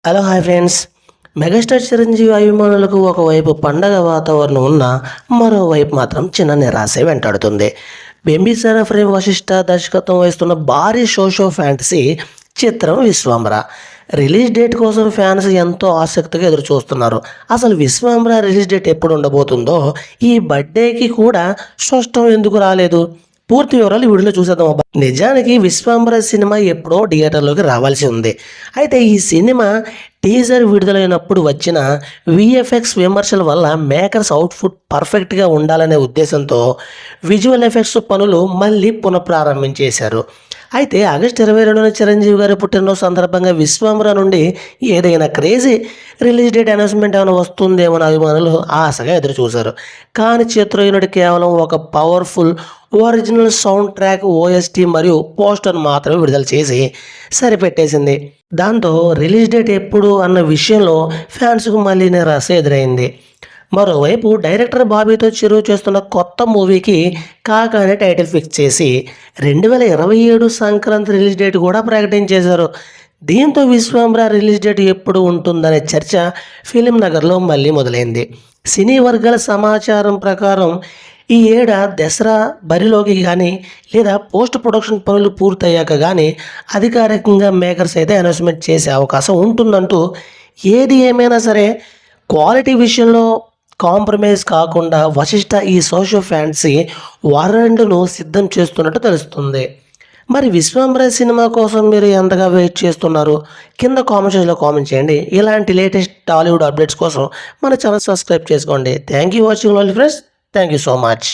Hello hi friends. Megastar Chiranjeevi అభిమానులకు ఒకవైపు పండగ వాతావరణం ఉన్న మరోవైపు మాత్రం చిన్న నిరాశ వెంటాడుతుంది. బింబిసార ఫ్రేమ్ వశిష్ఠ దర్శకత్వం వహిస్తున్న భారీ షో ఫ్యాంటసీ చిత్రం విశ్వంబర రిలీజ్ డేట్ కోసం ఫ్యాన్స్ ఎంతో ఆసక్తిగా ఎదురు చూస్తున్నారు. అసలు విశ్వంబర రిలీజ్ డేట్ ఎప్పుడు ఉండబోతుందో, ఈ బర్త్డేకి కూడా స్పష్టం ఎందుకు రాలేదు? పూర్తి వివరాలు ఈ వీడియోలో చూసేద్దాం అబ్బా. నిజానికి విశ్వంబర సినిమా ఎప్పుడో థియేటర్లోకి రావాల్సి ఉంది. అయితే ఈ సినిమా టీజర్ విడుదలైనప్పుడు వచ్చిన విఎఫ్ఎక్స్ విమర్శల వల్ల మేకర్స్ అవుట్పుట్ పర్ఫెక్ట్గా ఉండాలనే ఉద్దేశంతో విజువల్ ఎఫెక్ట్స్ పనులు మళ్ళీ పునఃప్రారంభించేశారు. అయితే ఆగస్టు 22న చిరంజీవి గారి పుట్టినరోజు సందర్భంగా విశ్వంబర నుండి ఏదైనా క్రేజీ రిలీజ్ డేట్ అనౌన్స్మెంట్ ఏమైనా వస్తుందేమో అభిమానులు ఆశగా ఎదురు చూశారు. కానీ చిత్ర యూనిట్ కేవలం ఒక powerful original sound track, OST మరియు పోస్టర్ మాత్రమే విడుదల చేసి సరిపెట్టేసింది. దాంతో రిలీజ్ డేట్ ఎప్పుడు అన్న విషయంలో ఫ్యాన్స్కు మళ్ళీ నిరాశ ఎదురైంది. మరోవైపు డైరెక్టర్ బాబీతో చిరు చేస్తున్న కొత్త మూవీకి కాకానే టైటిల్ ఫిక్స్ చేసి 2027 సంక్రాంతి రిలీజ్ డేట్ కూడా ప్రకటించేశారు. దీంతో విశ్వంబర రిలీజ్ డేట్ ఎప్పుడు ఉంటుందనే చర్చ ఫిలిం నగర్లో మళ్ళీ మొదలైంది. సినీ వర్గాల సమాచారం ప్రకారం ఈ దసరా బరిలోకి కానీ లేదా పోస్ట్ ప్రొడక్షన్ పనులు పూర్తయ్యాక కానీ అధికారికంగా మేకర్స్ అయితే అనౌన్స్మెంట్ చేసే అవకాశం ఉంటుందంటూ, ఏది ఏమైనా సరే క్వాలిటీ విషయంలో కాంప్రమైజ్ కాకుండా వశిష్ఠ ఈ సోషల్ ఫ్యాన్సీ వారెంట్ను సిద్ధం చేస్తున్నట్టు తెలుస్తుంది. మరి విశ్వంబర సినిమా కోసం మీరు ఎంతగా వెయిట్ చేస్తున్నారు? కింద కామెంట్ సెక్షన్లో కామెంట్ చేయండి. ఇలాంటి లేటెస్ట్ టాలీవుడ్ అప్డేట్స్ కోసం మన ఛానల్ సబ్స్క్రైబ్ చేసుకోండి. Thank you watching all friends. Thank you so much.